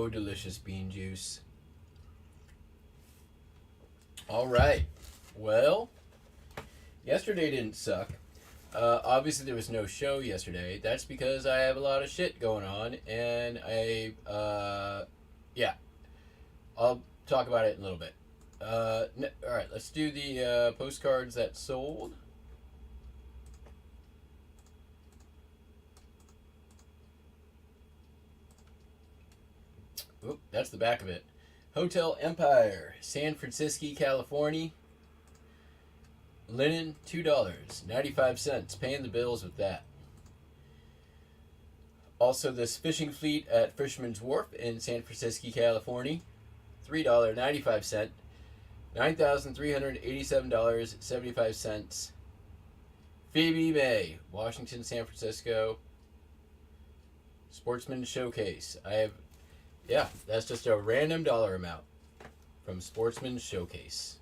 Oh, delicious bean juice. All right. Well, yesterday didn't suck. Obviously, there was no show yesterday. That's because I have a lot of shit going on, and yeah, I'll talk about it in a little bit. All right, let's do the postcards that sold. Oop, that's the back of it. Hotel Empire, San Francisco, California. Linen, $2.95. Paying the bills with that. Also, this fishing fleet at Fisherman's Wharf in San Francisco, California. $3.95. $9,387.75. Phoebe May, Washington, San Francisco. Sportsman Showcase. That's just a random dollar amount from Sportsman Showcase.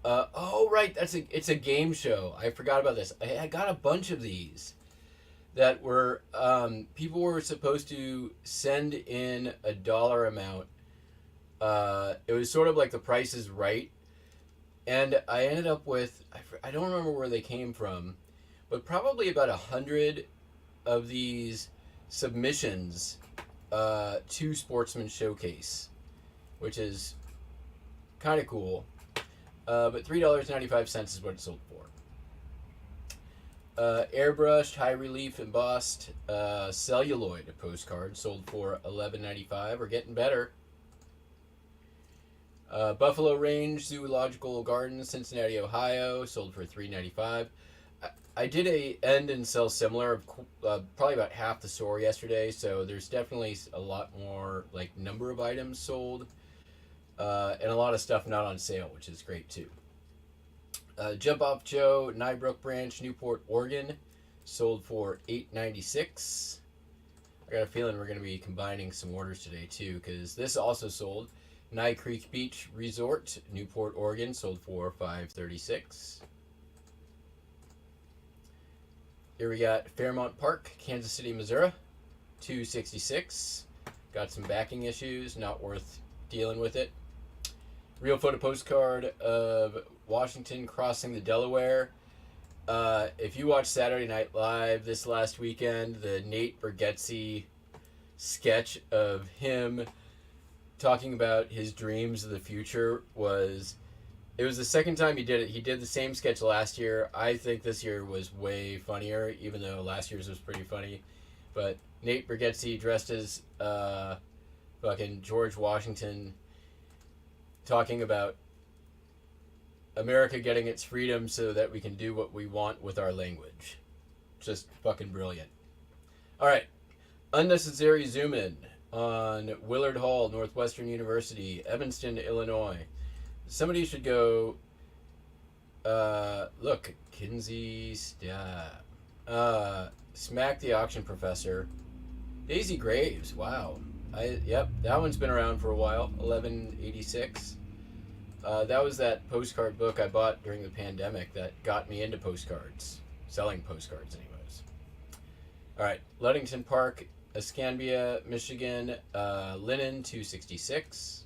Right, it's a game show. I forgot about this. I got a bunch of these that were people were supposed to send in a dollar amount. It was sort of like The Price is Right, and I ended up with I don't remember where they came from, but probably about 100 of these submissions to Sportsman Showcase, which is kind of cool. But $3.95 is what it sold for. Airbrushed, high relief, embossed celluloid postcard sold for $11.95. We're getting better. Buffalo Range Zoological Gardens, Cincinnati, Ohio, sold for $3.95. I did a end and sell similar, probably about half the store yesterday, so there's definitely a lot more like number of items sold. And a lot of stuff not on sale, which is great too. Jump Off Joe, Nybrook Branch, Newport, Oregon, sold for $8.96. I got a feeling we're going to be combining some orders today too, because this also sold. Nye Creek Beach Resort, Newport, Oregon, sold for $5.36. Here we got Fairmount Park, Kansas City, Missouri, $2.66. Got some backing issues, not worth dealing with it. Real photo postcard of Washington crossing the Delaware. If you watched Saturday Night Live this last weekend, the Nate Bargatze sketch of him talking about his dreams of the future it was the second time he did it. He did the same sketch last year. I think this year was way funnier, even though last year's was pretty funny. But Nate Bargatze dressed as fucking George Washington, talking about America getting its freedom so that we can do what we want with our language. Just fucking brilliant. All right. Unnecessary zoom in on Willard Hall, Northwestern University, Evanston, Illinois. Somebody should go look, Kinsey Smack the Auction Professor. Daisy Graves, wow. That one's been around for a while. 1186. That was that postcard book I bought during the pandemic that got me into postcards, selling postcards, anyways. All right, Ludington Park, Escambia, Michigan, linen, $2.66.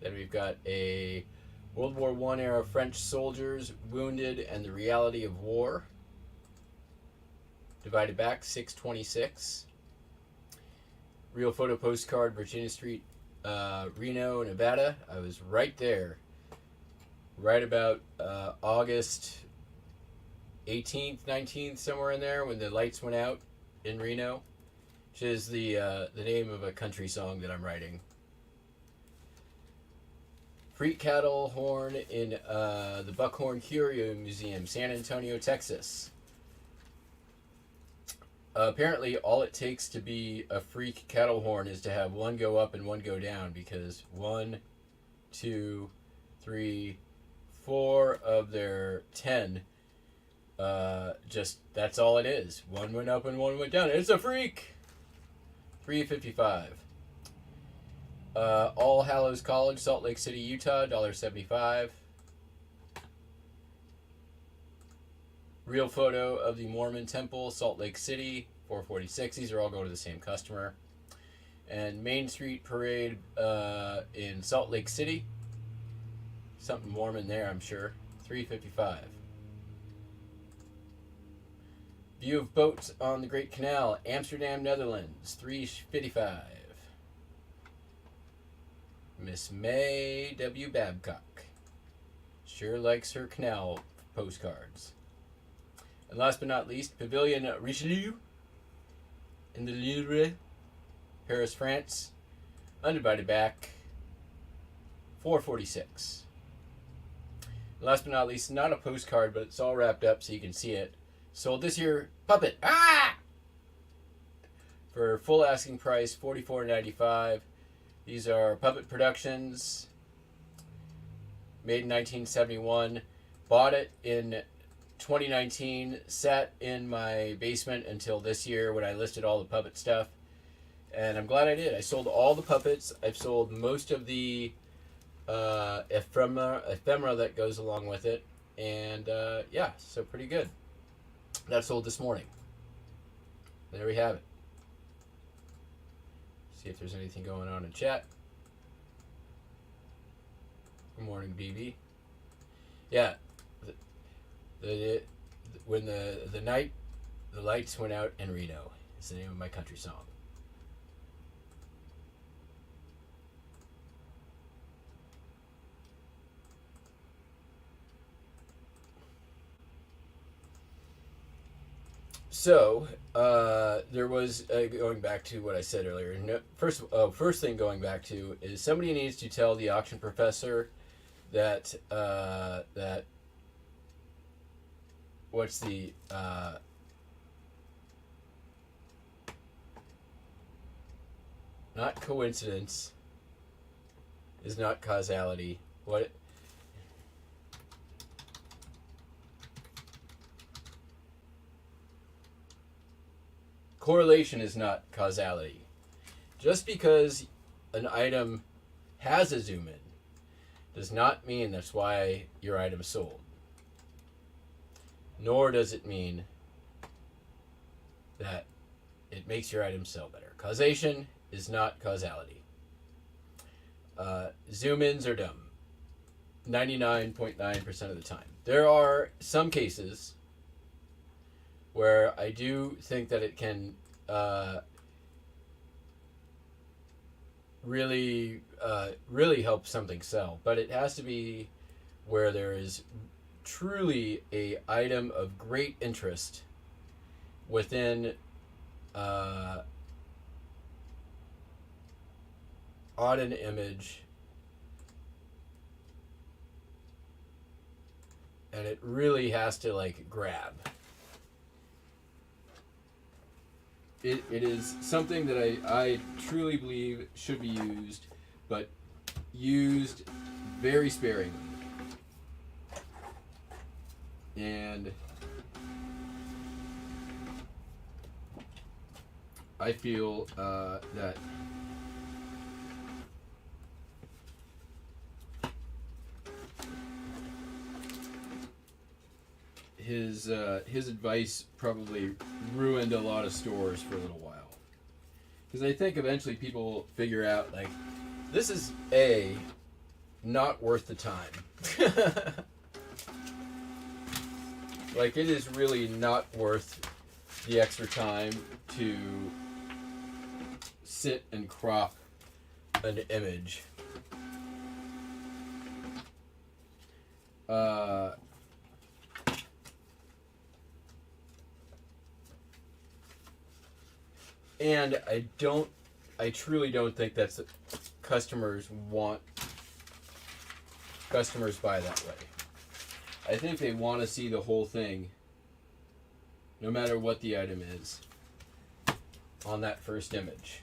Then we've got a World War I era French soldiers wounded and the reality of war. Divided back, $6.26. Real photo postcard, Virginia Street, Reno, Nevada. I was right there, right about August 18th, 19th, somewhere in there, when the lights went out in Reno, which is the name of a country song that I'm writing. Freak cattle horn in the Buckhorn Curio Museum, San Antonio, Texas. Apparently, all it takes to be a freak cattle horn is to have one go up and one go down, because 1, 2, 3, 4 of their 10, that's all it is. One went up and one went down. It's a freak! $3.55. All Hallows College, Salt Lake City, Utah, $1.75. Real photo of the Mormon Temple, Salt Lake City, $4.46. These are all going to the same customer. And Main Street Parade in Salt Lake City. Something warm in there, I'm sure. $3.55. View of boats on the Great Canal, Amsterdam, Netherlands, $3.55. Miss May W. Babcock sure likes her canal postcards. And last but not least, Pavilion Richelieu in the Louvre, Paris, France, undivided back, $4.46. Last but not least, not a postcard, but it's all wrapped up so you can see it. Sold this year, puppet, for full asking price, $44.95. These are puppet productions, made in 1971. Bought it in 2019, sat in my basement until this year when I listed all the puppet stuff. And I'm glad I did. I sold all the puppets. I've sold most of the ephemera that goes along with it. And yeah, so pretty good. That sold this morning. There we have it. See if there's anything going on in chat. Good morning, BB. Yeah, when the night the lights went out in Reno is the name of my country song. So, there was, going back to what I said earlier, first thing going back to is somebody needs to tell the auction professor that, what's the, not coincidence is not causality. What? Correlation is not causality. Just because an item has a zoom in does not mean that's why your item sold. Nor does it mean that it makes your item sell better. Causation is not causality. Zoom ins are dumb 99.9% of the time. There are some cases where I do think that it can really help something sell, but it has to be where there is truly a item of great interest within on an image, and it really has to like grab. It is something that I truly believe should be used, but used very sparingly. And I feel that his advice probably ruined a lot of stores for a little while, because I think eventually people will figure out, like, this is not worth the time. Like, it is really not worth the extra time to sit and crop an image. And I truly don't think that's customers buy that way. I think they want to see the whole thing, no matter what the item is, on that first image.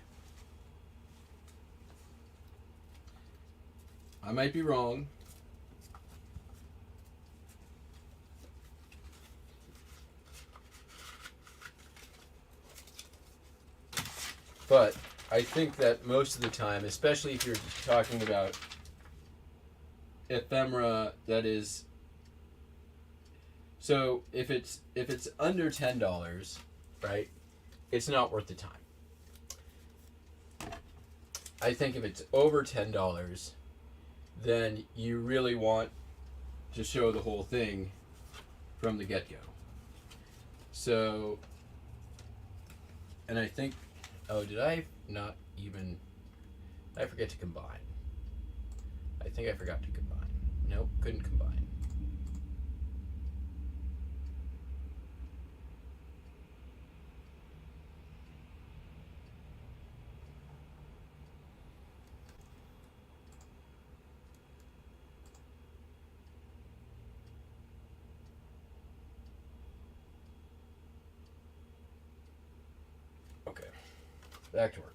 I might be wrong. But I think that most of the time, especially if you're talking about ephemera that is, so if it's under $10, right, it's not worth the time. I think if it's over $10, then you really want to show the whole thing from the get-go. So, and I think, oh, did I not even, I forget to combine. I think I forgot to combine. Nope, couldn't combine. Okay, back to work.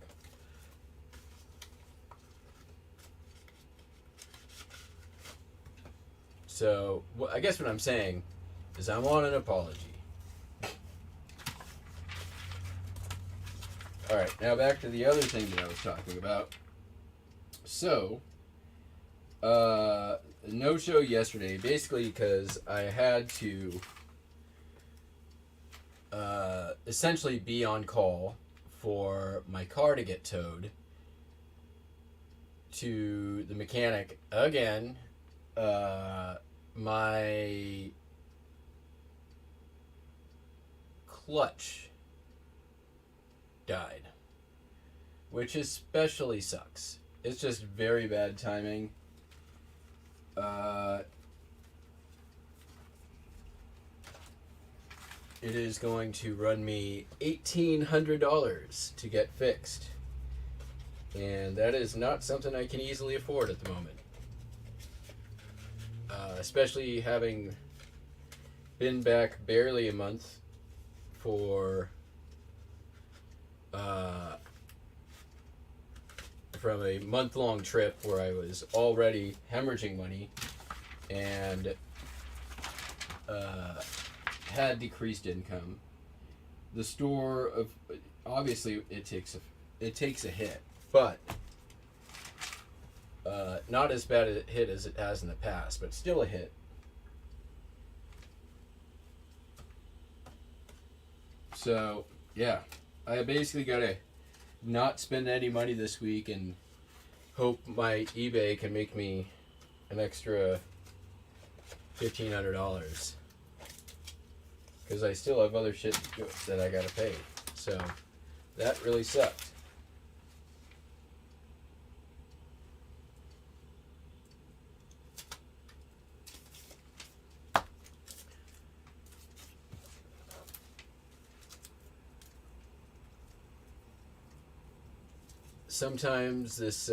So, I guess what I'm saying is I want an apology. Alright, now back to the other thing that I was talking about. So, no show yesterday, basically because I had to essentially be on call for my car to get towed to the mechanic again. My clutch died, which especially sucks. It's just very bad timing. It is going to run me $1,800 to get fixed, and that is not something I can easily afford at the moment. Especially having been back barely a month for from a month-long trip where I was already hemorrhaging money and had decreased income. The store, obviously it takes a hit, but not as bad a hit as it has in the past, but still a hit. So, yeah, I basically gotta not spend any money this week and hope my eBay can make me an extra $1,500. Because I still have other shit that I gotta pay. So, that really sucked. Sometimes this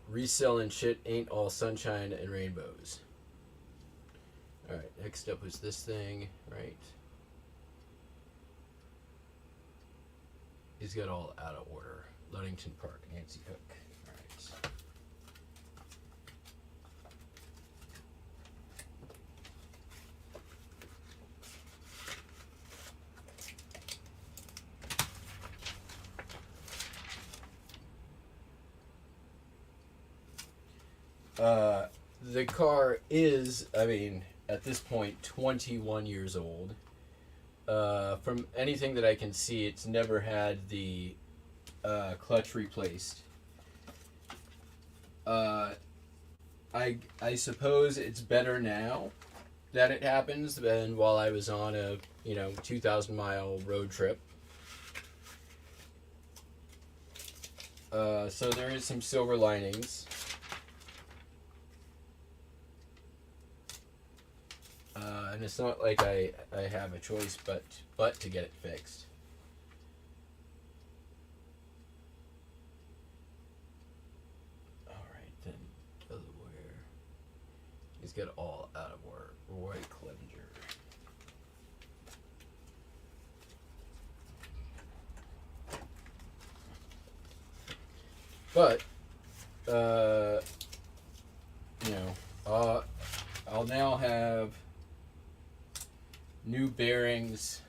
reselling shit ain't all sunshine and rainbows. Alright, next up is this thing, right? He's got all out of order. Ludington Park, Nancy Hook. The car is, I mean, at this point, 21 years old. From anything that I can see, it's never had the clutch replaced. I suppose it's better now that it happens than while I was on a 2,000-mile road trip. So there is some silver linings. And it's not like I have a choice but to get it fixed. Alright, then Delaware. He's got all out of work. Roy Clevenger. But, I'll now have new bearings.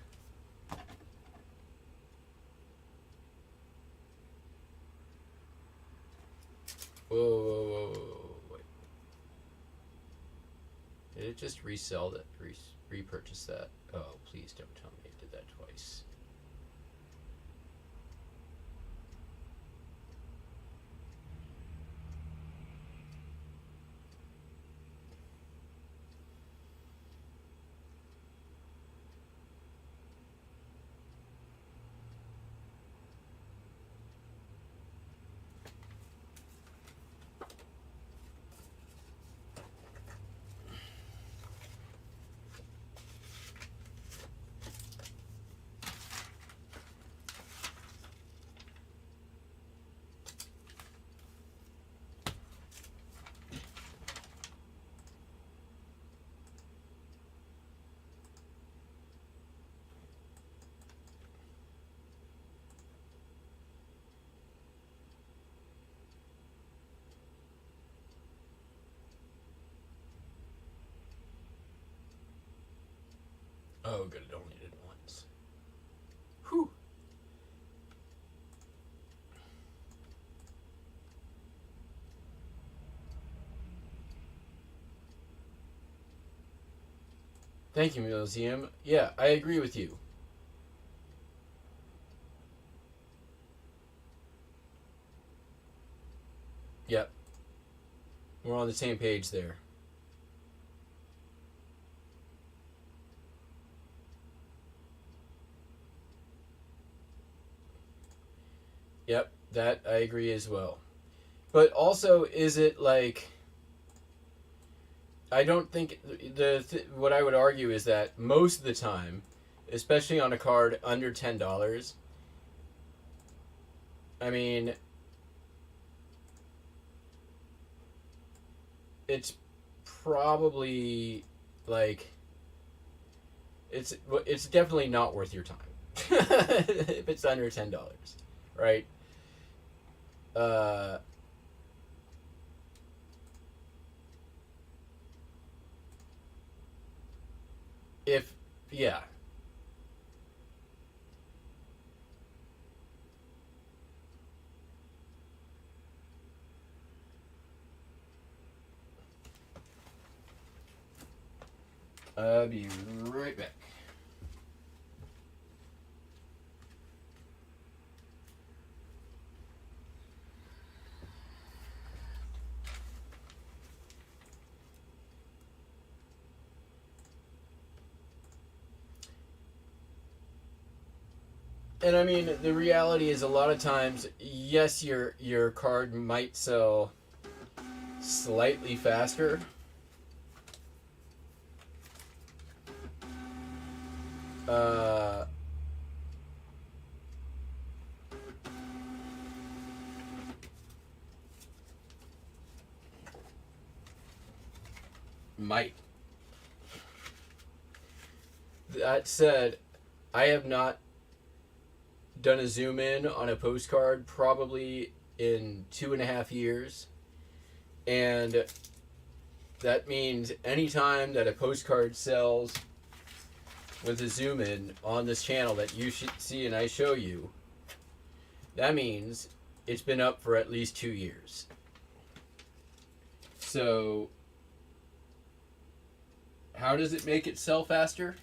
Whoa, wait. Did it just resell that, repurchase that? Oh, please don't tell me it did that twice. Oh, good. It only did once. Whew. Thank you, Museum. Yeah, I agree with you. Yep. We're on the same page there. Yep, that I agree as well. But also, is it like I don't think what I would argue is that most of the time, especially on a card under $10, I mean, it's probably like it's definitely not worth your time if it's under $10, right? Uh, if yeah, I'll be right back. And I mean, the reality is a lot of times, yes, your card might sell slightly faster. Uh, might. That said, I have not done a zoom in on a postcard probably in 2.5 years. And that means anytime that a postcard sells with a zoom in on this channel that you should see and I show you, that means it's been up for at least 2 years. So, how does it make it sell faster?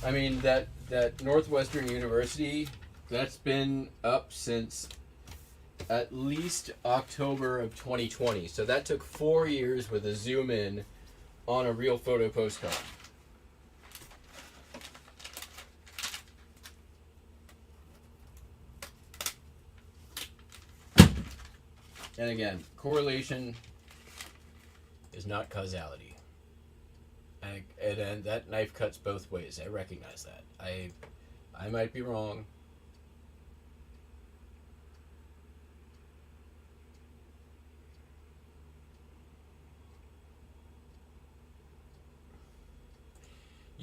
I mean, that Northwestern University, that's been up since at least October of 2020. So that took 4 years with a zoom in on a real photo postcard. And again, correlation is not causality. And that knife cuts both ways. I recognize that. I might be wrong.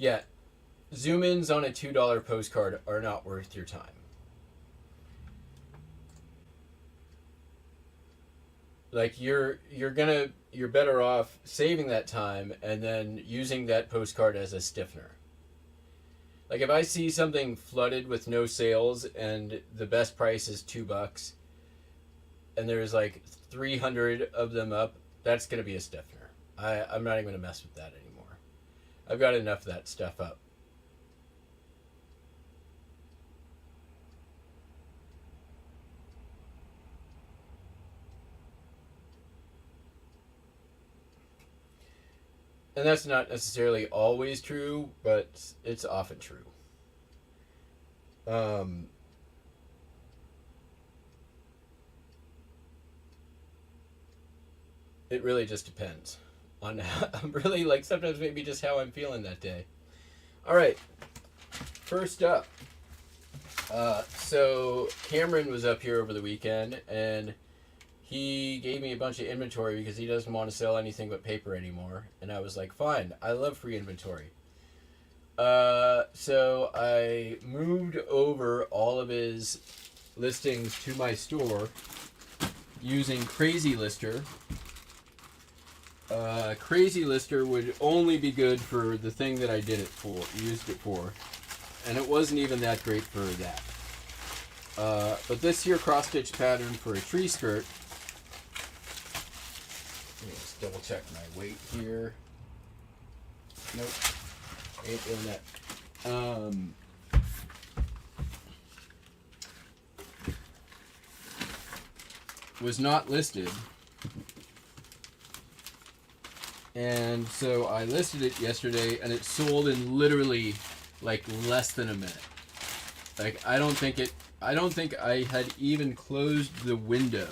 Yeah, zoom ins on a $2 postcard are not worth your time. Like you're better off saving that time and then using that postcard as a stiffener. Like if I see something flooded with no sales and the best price is $2 and there's like 300 of them up, that's gonna be a stiffener. I'm not even gonna mess with that anymore. I've got enough of that stuff up. And that's not necessarily always true, but it's often true. Um, it really just depends on how, really like sometimes maybe just how I'm feeling that day. All right, first up. So Cameron was up here over the weekend and he gave me a bunch of inventory because he doesn't want to sell anything but paper anymore. And I was like, fine, I love free inventory. So I moved over all of his listings to my store using Crazy Lister. Crazy Lister would only be good for the thing that I used it for. And it wasn't even that great for that. But this here cross-stitch pattern for a tree skirt. Let me just double check my weight here. Nope. Ain't doing that. Was not listed. And so I listed it yesterday and it sold in literally like less than a minute. Like I don't think I had even closed the window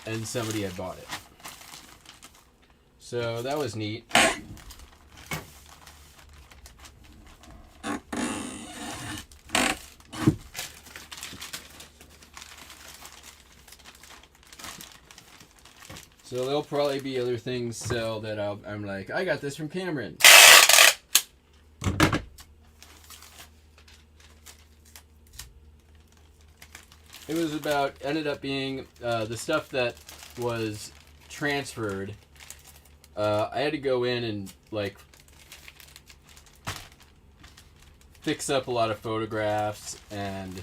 and somebody had bought it. So that was neat. So there'll probably be other things sell that I'm like, I got this from Cameron. It was ended up being the stuff that was transferred. I had to go in and like fix up a lot of photographs and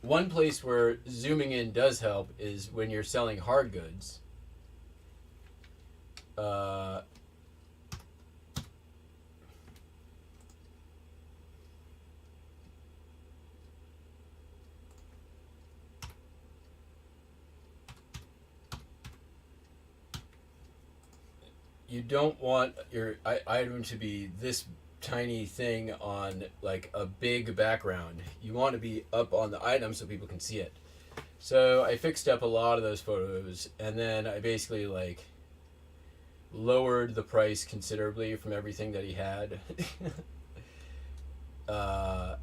one place where zooming in does help is when you're selling hard goods. You don't want your item to be this tiny thing on like a big background. You want to be up on the item so people can see it. So I fixed up a lot of those photos and then I basically like lowered the price considerably from everything that he had. And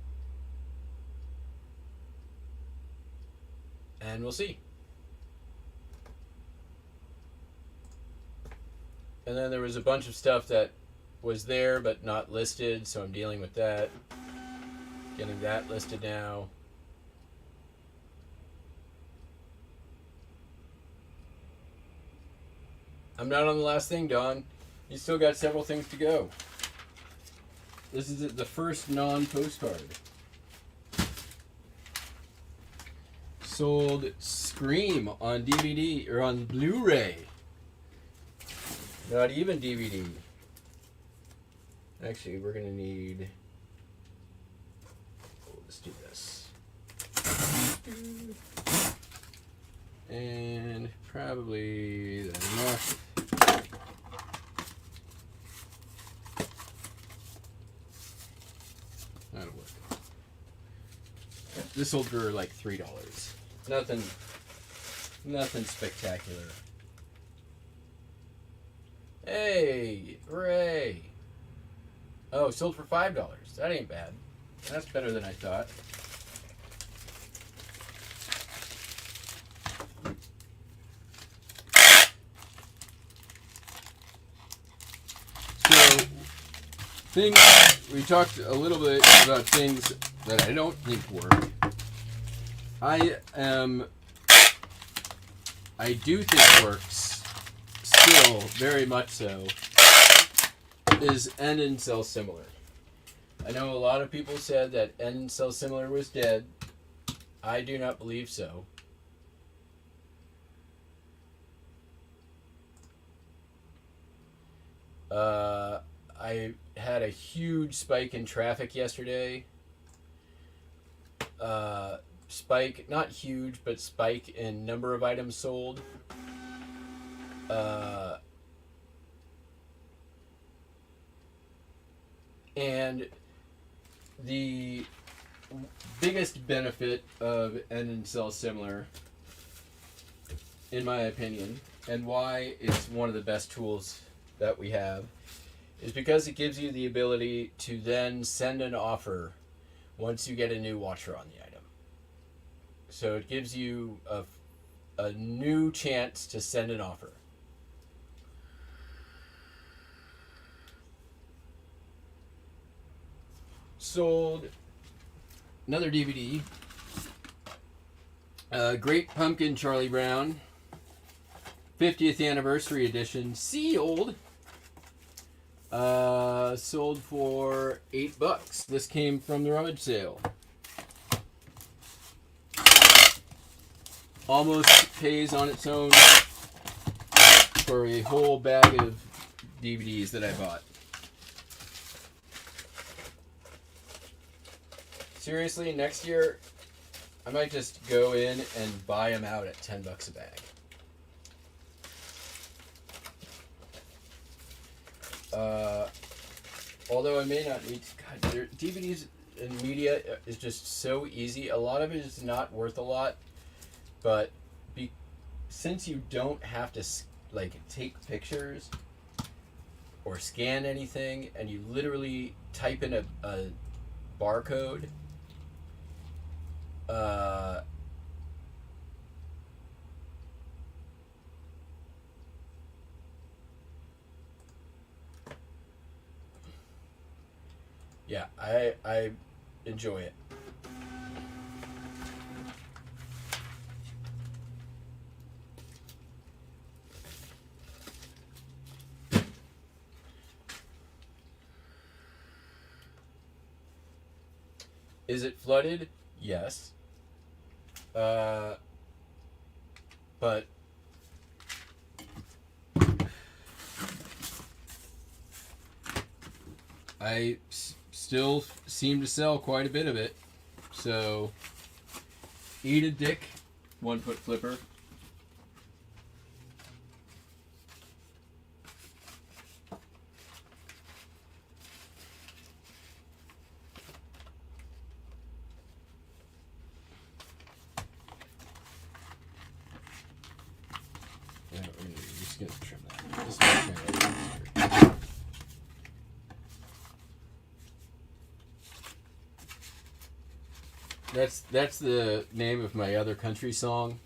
we'll see. And then there was a bunch of stuff that was there but not listed, so I'm dealing with that. Getting that listed now. I'm not on the last thing, Don. You still got several things to go. This is the first non-postcard. Sold Scream on DVD or on Blu-ray. Not even DVD. Actually, we're gonna need. Oh, let's do this. And probably that's enough. That'll work. This sold for like $3. Nothing spectacular. Hey, hooray! Oh, sold for $5. That ain't bad. That's better than I thought. things we talked a little bit about things that I don't think work. I do think works still very much so is end and sell similar. I know a lot of people said that end and sell similar was dead. I do not believe so. I had a huge spike in traffic yesterday. Spike, not huge, but spike in number of items sold. And the biggest benefit of end and sell similar, in my opinion, and why it's one of the best tools that we have, is because it gives you the ability to then send an offer once you get a new watcher on the item. So it gives you a new chance to send an offer. Sold another DVD. Great Pumpkin Charlie Brown 50th Anniversary Edition, sealed. Sold for $8. This came from the rummage sale. Almost pays on its own for a whole bag of DVDs that I bought. Seriously, next year I might just go in and buy them out at $10 a bag. Although I may not need to, God, DVDs and media is just so easy. A lot of it is not worth a lot, but since you don't have to like take pictures or scan anything, and you literally type in a barcode, yeah, I enjoy it. Is it flooded? Yes. But I still seem to sell quite a bit of it. So, eat a dick, 1 foot flipper. Trim that. That's the name of my other country song.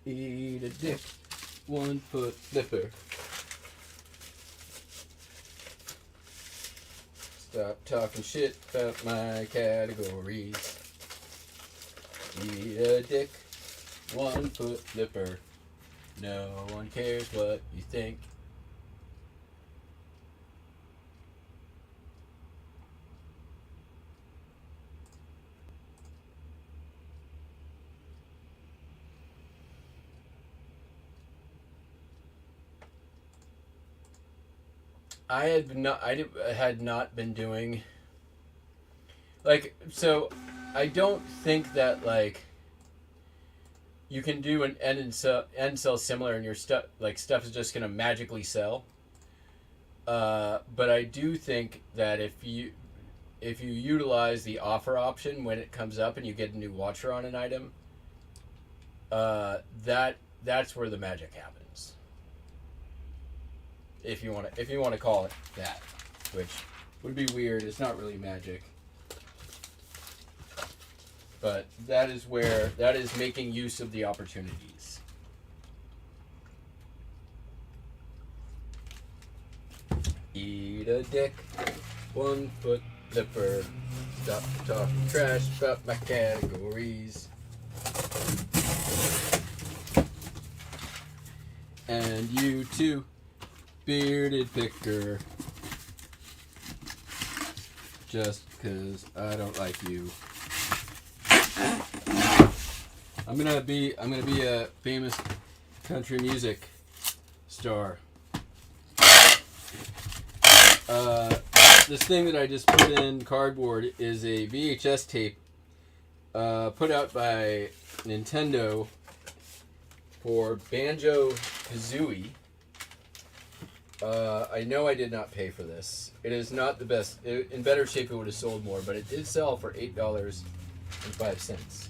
Eat a dick, 1 foot flipper. Stop talking shit about my categories. Eat a dick, 1 foot flipper. No one cares what you think. I had not been doing, like, so I don't think that, like, you can do an end and sell similar and your stuff is just gonna magically sell. But I do think that if you utilize the offer option when it comes up and you get a new watcher on an item, that's where the magic happens. If you want to call it that, which would be weird. It's not really magic. But that is making use of the opportunities. eat a dick. 1 foot flipper. Stop talking trash about my categories. And you too, bearded picker. Just 'cause I don't like you. I'm gonna be a famous country music star. This thing that I just put in cardboard is a VHS tape put out by Nintendo for Banjo-Kazooie. I know I did not pay for this. It is not the best. In better shape, it would have sold more, but it did sell for $8.05.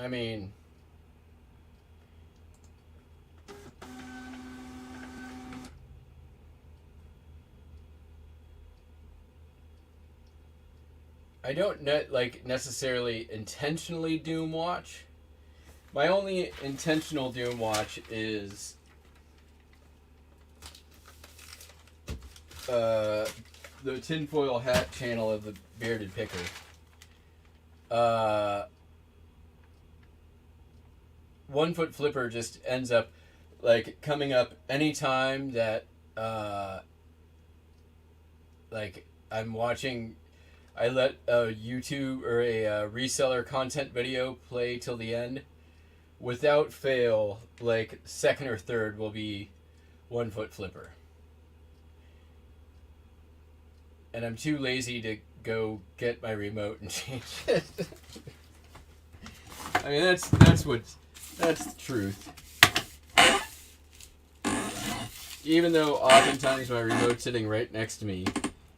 I mean, I don't necessarily intentionally doom watch. My only intentional doom watch is the tinfoil hat channel of the bearded picker. 1 foot flipper just ends up coming up anytime that I'm watching. I let a YouTube or a reseller content video play till the end. Without fail, second or third will be 1 foot flipper. And I'm too lazy to go get my remote and change it. I mean, that's the truth. Even though oftentimes my remote's sitting right next to me,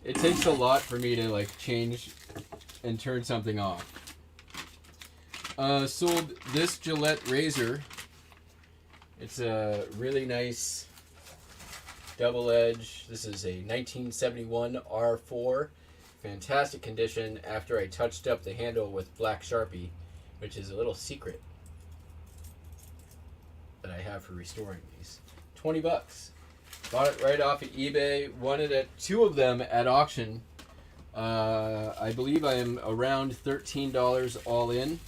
it takes a lot for me to change and turn something off. Sold this Gillette razor. It's a really nice double edge. This is a 1971 R4. Fantastic condition after I touched up the handle with black Sharpie, which is a little secret that I have for restoring these. $20. Bought it right off of eBay. Wanted two of them at auction. I believe I am around $13 all in.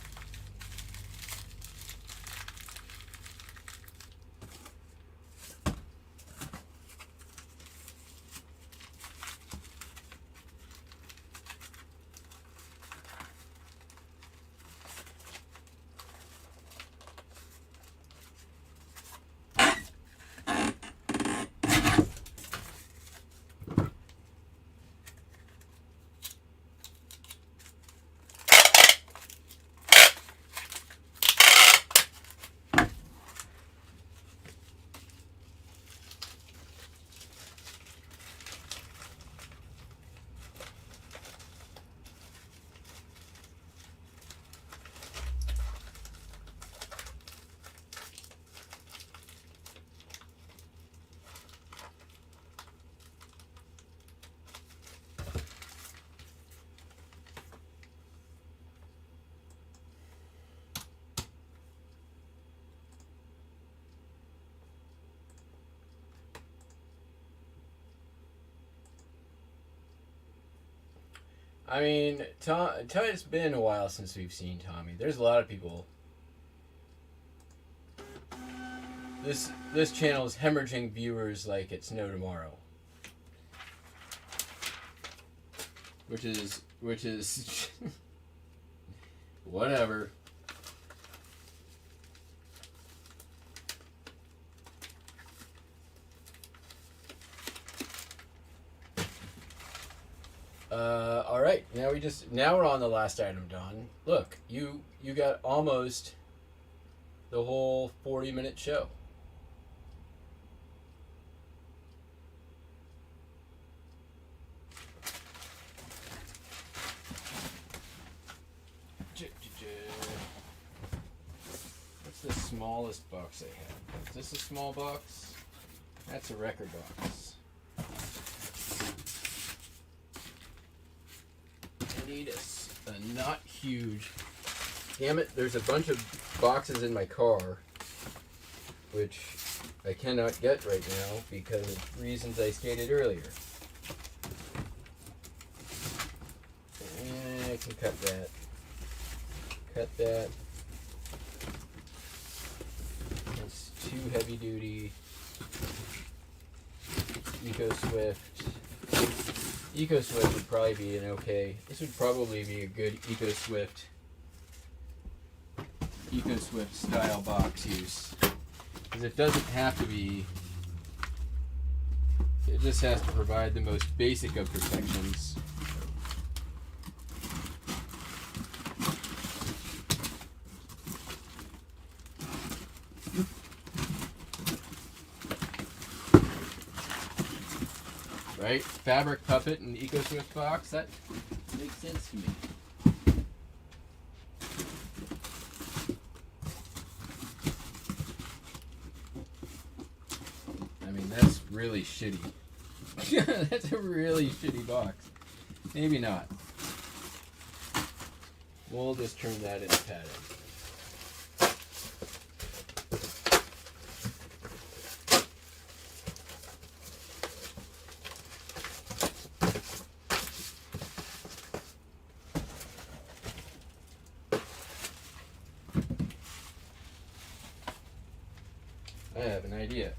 I mean, it's been a while since we've seen Tommy. There's a lot of people. This channel is hemorrhaging viewers like it's no tomorrow. Which is whatever. All right. Now we're on the last item, Don. Look, you got almost the whole 40-minute show. What's the smallest box I have? Is this a small box? That's a record box. I need a not huge. Damn it, there's a bunch of boxes in my car, which I cannot get right now because of reasons I stated earlier. I can cut that. Cut that. It's too heavy duty. EcoSwift would probably be an okay. This would probably be a good EcoSwift style box use. Because it doesn't have to be. It just has to provide the most basic of protections. Right? Fabric puppet and EcoSwift box, that makes sense to me. I mean, that's really shitty. That's a really shitty box. Maybe not. We'll just turn that into padding. I have an idea.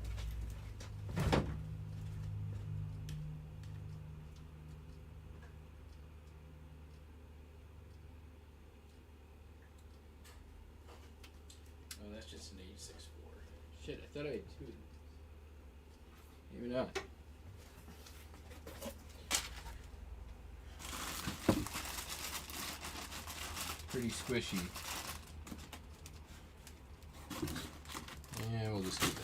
Oh, that's just an 864. Shit, I thought I had two. Maybe not. Pretty squishy. Yeah, we'll just do that.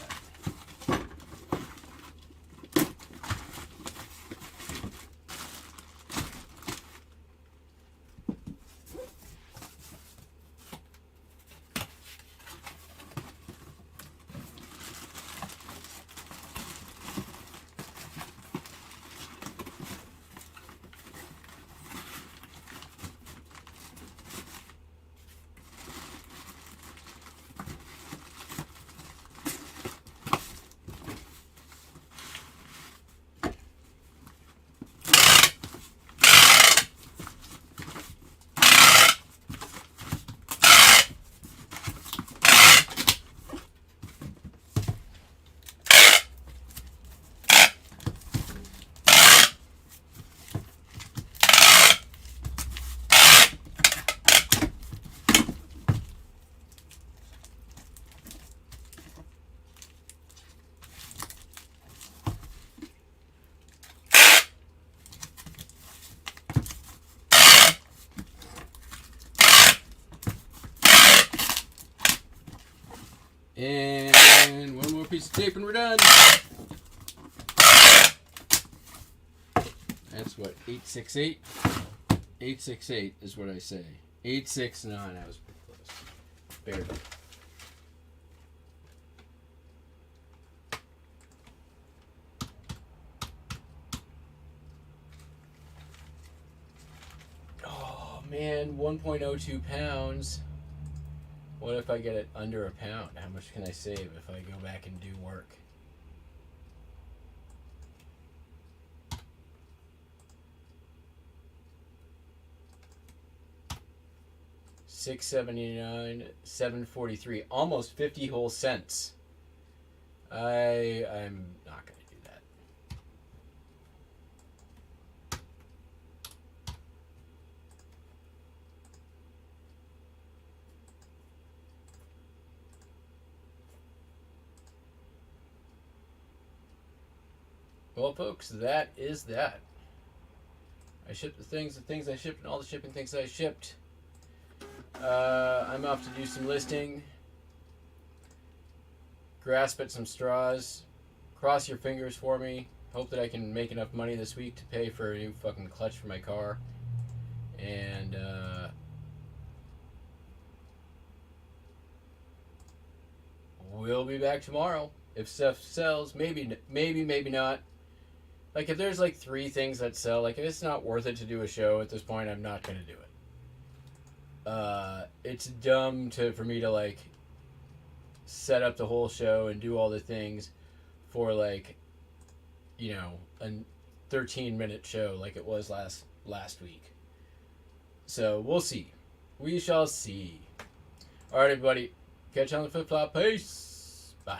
And one more piece of tape and we're done. That's what, 868? 868 is what I say. 869, I was pretty close. Barely. Oh man, 1.02 pounds. What if I get it under a pound? How much can I save if I go back and do work? $6.79, $7.43, almost 50 whole cents. I'm not gonna do that. Well, folks, that is that. I shipped the things I shipped, and all the shipping things I shipped. I'm off to do some listing. Grasp at some straws. Cross your fingers for me. Hope that I can make enough money this week to pay for a new fucking clutch for my car. And we'll be back tomorrow. If stuff sells, maybe not. Like, if there's like 3 things that sell, like, if it's not worth it to do a show at this point, I'm not gonna do it. It's dumb for me to like set up the whole show and do all the things for like, you know, a 13-minute show like it was last week. So we'll see. We shall see. All right, everybody. Catch you on the flip flop. Peace. Bye.